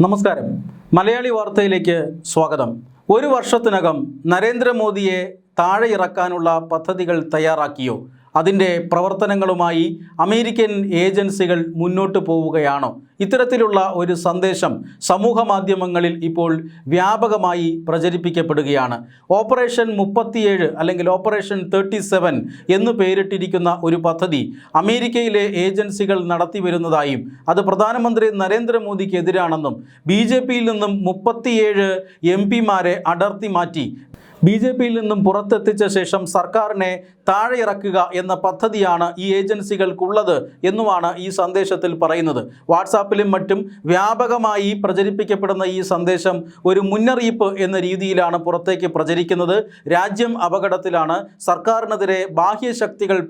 നമസ്കാരം. മലയാളി വാർത്തയിലേക്ക് സ്വാഗതം. ഒരു വർഷത്തിനകം നരേന്ദ്രമോദിയെ താഴെ ഇറക്കാനുള്ള പദ്ധതികൾ തയ്യാറാക്കിയോ? അതിൻ്റെ പ്രവർത്തനങ്ങളുമായി അമേരിക്കൻ ഏജൻസികൾ മുന്നോട്ട് പോവുകയാണോ? ഇത്തരത്തിലുള്ള ഒരു സന്ദേശം സമൂഹ മാധ്യമങ്ങളിൽ ഇപ്പോൾ വ്യാപകമായി പ്രചരിപ്പിക്കപ്പെടുകയാണ്. ഓപ്പറേഷൻ 37 അല്ലെങ്കിൽ ഓപ്പറേഷൻ 37 എന്ന് പേരിട്ടിരിക്കുന്ന ഒരു പദ്ധതി അമേരിക്കയിലെ ഏജൻസികൾ നടത്തി വരുന്നതായും അത് പ്രധാനമന്ത്രി നരേന്ദ്രമോദിക്കെതിരാണെന്നും BJPയിൽ നിന്നും 37 MP-മാരെ അടർത്തി മാറ്റി BJPയിൽ നിന്നും പുറത്തെത്തിച്ച ശേഷം സർക്കാരിനെ താഴെ ഇറക്കുക എന്ന പദ്ധതിയാണ് ഈ ഏജൻസികൾക്കുള്ളത് എന്നുമാണ് ഈ സന്ദേശത്തിൽ പറയുന്നത്. വാട്സാപ്പിലും മറ്റും വ്യാപകമായി പ്രചരിപ്പിക്കപ്പെടുന്ന ഈ സന്ദേശം ഒരു മുന്നറിയിപ്പ് എന്ന രീതിയിലാണ് പുറത്തേക്ക് പ്രചരിക്കുന്നത്. രാജ്യം അപകടത്തിലാണ്, സർക്കാരിനെതിരെ ബാഹ്യശക്തികൾ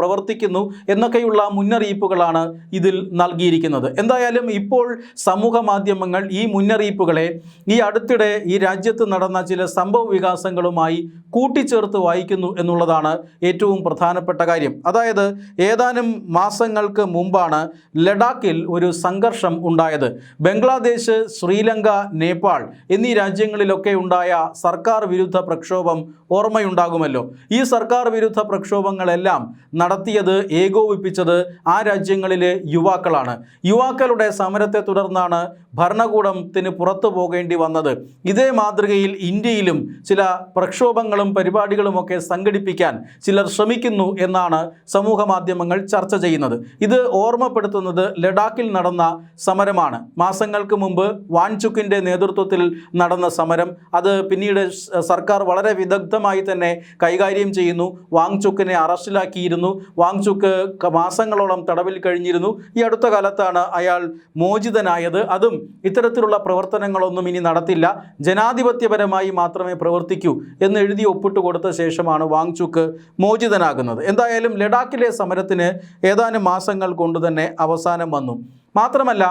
പ്രവർത്തിക്കുന്നു എന്നൊക്കെയുള്ള മുന്നറിയിപ്പുകളാണ് ഇതിൽ നൽകിയിരിക്കുന്നത്. എന്തായാലും ഇപ്പോൾ സമൂഹ മാധ്യമങ്ങൾ ഈ മുന്നറിയിപ്പുകളെ ഈ അടുത്തിടെ ഈ രാജ്യത്ത് നടന്ന ചില സംഭവ വികാസങ്ങളുമായി കൂട്ടിച്ചേർത്ത് വായിക്കുന്നു എന്നുള്ളതാണ് ഏറ്റവും പ്രധാനപ്പെട്ട കാര്യം. അതായത് ഏതാനും മാസങ്ങൾക്ക് മുമ്പാണ് ലഡാക്കിൽ ഒരു സംഘർഷം ഉണ്ടായത്. ബംഗ്ലാദേശ്, ശ്രീലങ്ക, നേപ്പാൾ എന്നീ രാജ്യങ്ങളിലൊക്കെ ഉണ്ടായ സർക്കാർ വിരുദ്ധ പ്രക്ഷോഭം ഓർമ്മയുണ്ടാകുമല്ലോ. ഈ സർക്കാർ വിരുദ്ധ പ്രക്ഷോഭങ്ങളെല്ലാം നടത്തിയത്, ഏകോപിപ്പിച്ചത് ആ രാജ്യങ്ങളിലെ യുവാക്കളാണ്. യുവാക്കളുടെ സമരത്തെ തുടർന്നാണ് ഭരണകൂടത്തിന് പുറത്തു പോകേണ്ടി വന്നത്. ഇതേ മാതൃകയിൽ ഇന്ത്യയിലും ചില പ്രക്ഷോഭങ്ങളും പരിപാടികളുമൊക്കെ സംഘടിപ്പിക്കാൻ ചിലർ ശ്രമിക്കുന്നു എന്നാണ് സമൂഹ മാധ്യമങ്ങൾ ചർച്ച ചെയ്യുന്നത്. ഇത് ഓർമ്മപ്പെടുത്തുന്നത് ലഡാക്കിൽ നടന്ന സമരമാണ്. മാസങ്ങൾക്ക് മുമ്പ് വാങ്ചുക്കിൻ്റെ നേതൃത്വത്തിൽ നടന്ന സമരം. അത് പിന്നീട് സർക്കാർ വളരെ വിദഗ്ധമായി തന്നെ കൈകാര്യം ചെയ്യുന്നു. വാങ്ചുക്കിനെ അറസ്റ്റിലാക്കിയിരുന്നു. വാങ്ചുക്ക് മാസങ്ങളോളം തടവിൽ കഴിഞ്ഞിരുന്നു. ഈ അടുത്ത കാലത്താണ് അയാൾ മോചിതനായത്. അതും ഇത്തരത്തിലുള്ള പ്രവർത്തനങ്ങളൊന്നും ഇനി നടത്തില്ല, ജനാധിപത്യപരമായി മാത്രമേ പ്രവർത്തിക്കൂ എന്ന് എഴുതി ഒപ്പിട്ട് കൊടുത്ത ശേഷമാണ് വാങ്ചുക്ക് മോചിതനാകുന്നത്. എന്തായാലും ലഡാക്കിലെ സമരത്തിന് ഏതാനും മാസങ്ങൾ കൊണ്ട് തന്നെ അവസാനം വന്നു. മാത്രമല്ല,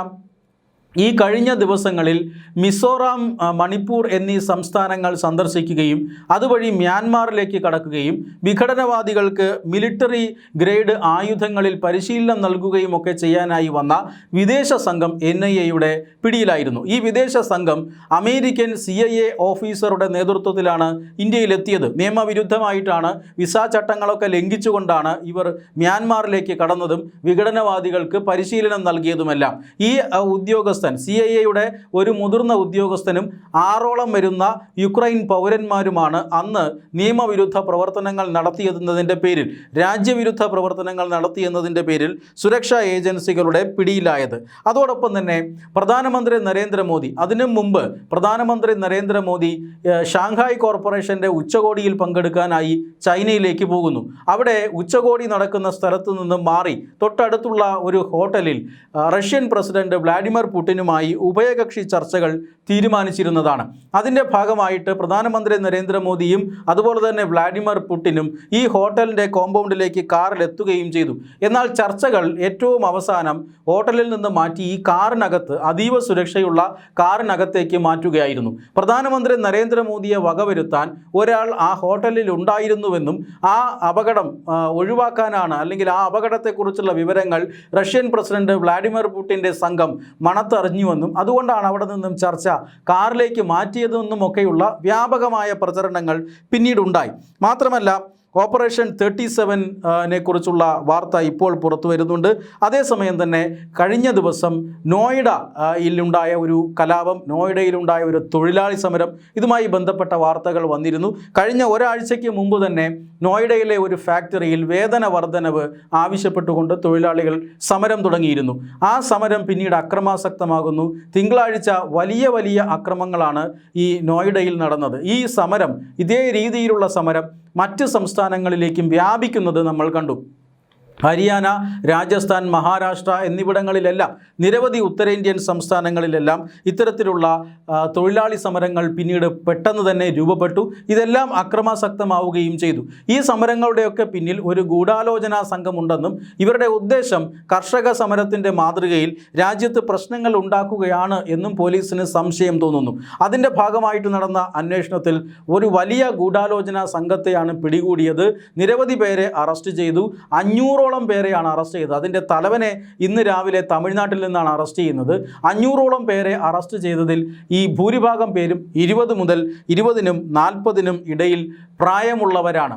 ഈ കഴിഞ്ഞ ദിവസങ്ങളിൽ മിസോറാം, മണിപ്പൂർ എന്നീ സംസ്ഥാനങ്ങൾ സന്ദർശിക്കുകയും അതുവഴി മ്യാൻമാറിലേക്ക് കടക്കുകയും വിഘടനവാദികൾക്ക് മിലിറ്ററി ഗ്രേഡ് ആയുധങ്ങളിൽ പരിശീലനം നൽകുകയും ഒക്കെ ചെയ്യാനായി വന്ന വിദേശ സംഘം NIA-യുടെ പിടിയിലായിരുന്നു. ഈ വിദേശ സംഘം അമേരിക്കൻ CIA ഓഫീസറുടെ നേതൃത്വത്തിലാണ് ഇന്ത്യയിലെത്തിയത്. നിയമവിരുദ്ധമായിട്ടാണ്, വിസ ചട്ടങ്ങളൊക്കെ ലംഘിച്ചുകൊണ്ടാണ് ഇവർ മ്യാൻമാറിലേക്ക് കടന്നതും വിഘടനവാദികൾക്ക് പരിശീലനം നൽകിയതുമെല്ലാം. ഈ ഉദ്യോഗസ്ഥൻ, CIA-യുടെ ഒരു മുതിർന്ന ഉദ്യോഗസ്ഥനും 6ഓളം വരുന്ന യുക്രൈൻ പൗരന്മാരുമാണ് അന്ന് നിയമവിരുദ്ധ പ്രവർത്തനങ്ങൾ നടത്തിയെന്നതിൻ്റെ പേരിൽ, രാജ്യവിരുദ്ധ പ്രവർത്തനങ്ങൾ നടത്തിയെന്നതിൻ്റെ പേരിൽ സുരക്ഷാ ഏജൻസികളുടെ പിടിയിലായത്. അതോടൊപ്പം തന്നെ പ്രധാനമന്ത്രി നരേന്ദ്രമോദി, അതിനു മുമ്പ് പ്രധാനമന്ത്രി നരേന്ദ്രമോദി ഷാങ്ഹായ് കോർപ്പറേഷൻ്റെ ഉച്ചകോടിയിൽ പങ്കെടുക്കാനായി ചൈനയിലേക്ക് പോകുന്നു. അവിടെ ഉച്ചകോടി നടക്കുന്ന സ്ഥലത്തു നിന്നും മാറി തൊട്ടടുത്തുള്ള ഒരു ഹോട്ടലിൽ റഷ്യൻ പ്രസിഡന്റ് വ്ളാഡിമിർ പുടിനുമായി ഉഭയകക്ഷി ചർച്ചകൾ തീരുമാനിച്ചിരുന്നതാണ്. അതിൻ്റെ ഭാഗമായിട്ട് പ്രധാനമന്ത്രി നരേന്ദ്രമോദിയും അതുപോലെ തന്നെ വ്ളാഡിമിർ പുടിനും ഈ ഹോട്ടലിൻ്റെ കോമ്പൗണ്ടിലേക്ക് കാറിലെത്തുകയും ചെയ്തു. എന്നാൽ ചർച്ചകൾ ഏറ്റവും അവസാനം ഹോട്ടലിൽ നിന്ന് മാറ്റി ഈ കാറിനകത്ത്, അതീവ സുരക്ഷയുള്ള കാറിനകത്തേക്ക് മാറ്റുകയായിരുന്നു. പ്രധാനമന്ത്രി നരേന്ദ്രമോദിയെ വകവരുത്താൻ ഒരാൾ ആ ഹോട്ടലിൽ ഉണ്ടായിരുന്നുവെന്നും ആ അപകടം ഒഴിവാക്കാനാണ്, അല്ലെങ്കിൽ ആ അപകടത്തെക്കുറിച്ചുള്ള വിവരങ്ങൾ റഷ്യൻ പ്രസിഡന്റ് വ്ളാഡിമിർ പുടിൻ്റെ സംഘം മണത്തറിഞ്ഞുവെന്നും അതുകൊണ്ടാണ് അവിടെ നിന്നും ചർച്ച കാറിലേക്ക് മാറ്റിയതെന്നുമൊക്കെയുള്ള വ്യാപകമായ പ്രചരണങ്ങൾ പിന്നീടുണ്ടായി. മാത്രമല്ല, ഓപ്പറേഷൻ 37 കുറിച്ചുള്ള വാർത്ത ഇപ്പോൾ പുറത്തു വരുന്നുണ്ട്. അതേസമയം തന്നെ കഴിഞ്ഞ ദിവസം നോയിഡയിലുണ്ടായ ഒരു കലാപം, നോയിഡയിലുണ്ടായ ഒരു തൊഴിലാളി സമരം, ഇതുമായി ബന്ധപ്പെട്ട വാർത്തകൾ വന്നിരുന്നു. കഴിഞ്ഞ ഒരാഴ്ചയ്ക്ക് മുമ്പ് തന്നെ നോയിഡയിലെ ഒരു ഫാക്ടറിയിൽ വേതന വർധനവ് ആവശ്യപ്പെട്ടുകൊണ്ട് തൊഴിലാളികൾ സമരം തുടങ്ങിയിരുന്നു. ആ സമരം പിന്നീട് അക്രമാസക്തമാകുന്നു. തിങ്കളാഴ്ച വലിയ അക്രമങ്ങളാണ് ഈ നോയിഡയിൽ നടന്നത്. ഈ സമരം, ഇതേ രീതിയിലുള്ള സമരം മറ്റ് സംസ്ഥാനങ്ങളിലേക്കും വ്യാപിക്കുന്നത് നമ്മൾ കണ്ടു. ഹരിയാന, രാജസ്ഥാൻ, മഹാരാഷ്ട്ര എന്നിവിടങ്ങളിലെല്ലാം, നിരവധി ഉത്തരേന്ത്യൻ സംസ്ഥാനങ്ങളിലെല്ലാം ഇത്തരത്തിലുള്ള തൊഴിലാളി സമരങ്ങൾ പിന്നീട് പെട്ടെന്ന് തന്നെ രൂപപ്പെട്ടു. ഇതെല്ലാം അക്രമാസക്തമാവുകയും ചെയ്തു. ഈ സമരങ്ങളുടെയൊക്കെ പിന്നിൽ ഒരു ഗൂഢാലോചനാ സംഘമുണ്ടെന്നും ഇവരുടെ ഉദ്ദേശം കർഷക സമരത്തിൻ്റെ മാതൃകയിൽ രാജ്യത്ത് പ്രശ്നങ്ങൾ ഉണ്ടാക്കുകയാണ് എന്നും പോലീസിന് സംശയം തോന്നുന്നു. അതിൻ്റെ ഭാഗമായിട്ട് നടന്ന അന്വേഷണത്തിൽ ഒരു വലിയ ഗൂഢാലോചനാ സംഘത്തെയാണ് പിടികൂടിയത്. നിരവധി പേരെ അറസ്റ്റ് ചെയ്തു. 500 500ഓളം പേരെയാണ് അറസ്റ്റ് ചെയ്തത്. അതിൻ്റെ തലവനെ ഇന്ന് രാവിലെ തമിഴ്നാട്ടിൽ നിന്നാണ് അറസ്റ്റ് ചെയ്യുന്നത്. 500ഓളം പേരെ അറസ്റ്റ് ചെയ്തതിൽ ഈ ഭൂരിഭാഗം പേരും 20 മുതൽ 20നും 40നും ഇടയിൽ പ്രായമുള്ളവരാണ്.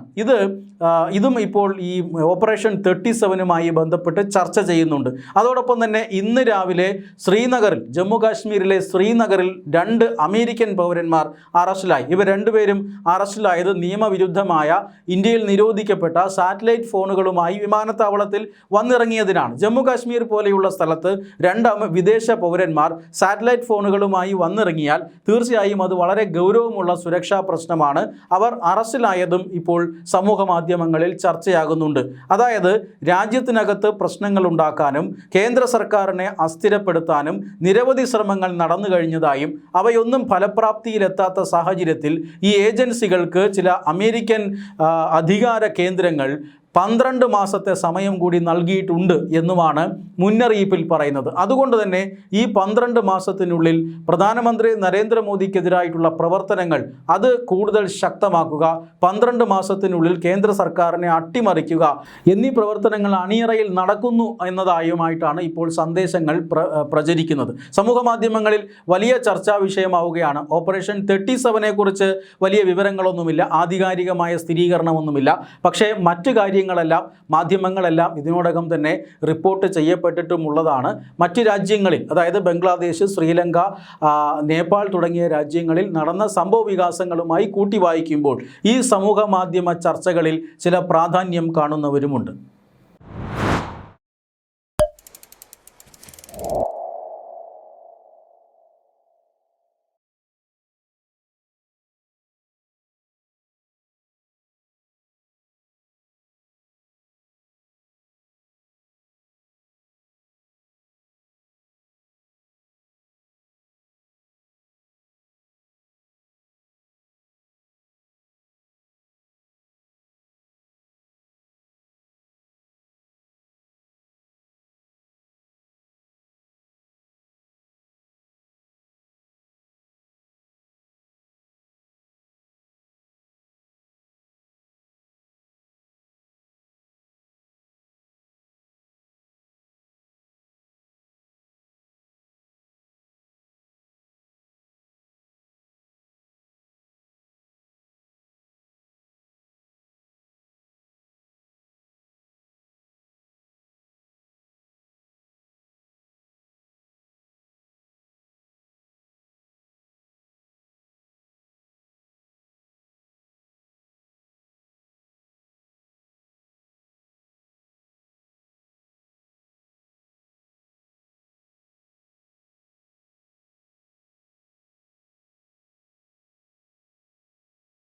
ഇതും ഇപ്പോൾ ഈ ഓപ്പറേഷൻ 37മായി ബന്ധപ്പെട്ട് ചർച്ച ചെയ്യുന്നുണ്ട്. അതോടൊപ്പം തന്നെ ഇന്ന് രാവിലെ ശ്രീനഗറിൽ, ജമ്മു കാശ്മീരിലെ ശ്രീനഗറിൽ 2 അമേരിക്കൻ പൗരന്മാർ അറസ്റ്റിലായി. ഇവർ രണ്ടുപേരും അറസ്റ്റിലായത് നിയമവിരുദ്ധമായ ഇന്ത്യയിൽ നിരോധിക്കപ്പെട്ട സാറ്റലൈറ്റ് ഫോണുകളുമായി വിമാനത്താവളത്തിൽ വന്നിറങ്ങിയതിനാണ്. ജമ്മു കാശ്മീർ പോലെയുള്ള സ്ഥലത്ത് 2 വിദേശ പൗരന്മാർ സാറ്റലൈറ്റ് ഫോണുകളുമായി വന്നിറങ്ങിയാൽ തീർച്ചയായും അത് വളരെ ഗൗരവമുള്ള സുരക്ഷാ പ്രശ്നമാണ്. അവർ അറസ്റ്റിലായതും ഇപ്പോൾ സമൂഹ മാധ്യമങ്ങളിൽ ചർച്ചയാകുന്നുണ്ട്. അതായത് രാജ്യത്തിനകത്ത് പ്രശ്നങ്ങൾ ഉണ്ടാക്കാനും കേന്ദ്ര സർക്കാരിനെ അസ്ഥിരപ്പെടുത്താനും നിരവധി ശ്രമങ്ങൾ നടന്നു കഴിഞ്ഞതായും അവയൊന്നും ഫലപ്രാപ്തിയിലെത്താത്ത സാഹചര്യത്തിൽ ഈ ഏജൻസികൾക്ക് ചില അമേരിക്കൻ അധികാര കേന്ദ്രങ്ങൾ 12 മാസത്തെ സമയം കൂടി നൽകിയിട്ടുണ്ട് എന്നുമാണ് മുന്നറിയിപ്പിൽ പറയുന്നത്. അതുകൊണ്ട് തന്നെ ഈ 12 മാസത്തിനുള്ളിൽ പ്രധാനമന്ത്രി നരേന്ദ്രമോദിക്കെതിരായിട്ടുള്ള പ്രവർത്തനങ്ങൾ അത് കൂടുതൽ ശക്തമാക്കുക, 12 മാസത്തിനുള്ളിൽ കേന്ദ്ര സർക്കാരിനെ അട്ടിമറിക്കുക എന്നീ പ്രവർത്തനങ്ങൾ അണിയറയിൽ നടക്കുന്നു എന്നതായുമായിട്ടാണ് ഇപ്പോൾ സന്ദേശങ്ങൾ പ്രചരിക്കുന്നത്. സമൂഹ മാധ്യമങ്ങളിൽ വലിയ ചർച്ചാ വിഷയമാവുകയാണ്. ഓപ്പറേഷൻ 37 കുറിച്ച് വലിയ വിവരങ്ങളൊന്നുമില്ല, ആധികാരികമായ സ്ഥിരീകരണമൊന്നുമില്ല. പക്ഷേ മറ്റു മാധ്യമങ്ങളെല്ലാം ഇതിനോടകം തന്നെ റിപ്പോർട്ട് ചെയ്യപ്പെട്ടിട്ടുമുള്ളതാണ്. മറ്റ് രാജ്യങ്ങളിൽ, അതായത് ബംഗ്ലാദേശ്, ശ്രീലങ്ക, നേപ്പാൾ തുടങ്ങിയ രാജ്യങ്ങളിൽ നടന്ന സംഭവ വികാസങ്ങളുമായി കൂട്ടി വായിക്കുമ്പോൾ ഈ സമൂഹ മാധ്യമ ചർച്ചകളിൽ ചില പ്രാധാന്യം കാണുന്നവരുമുണ്ട്.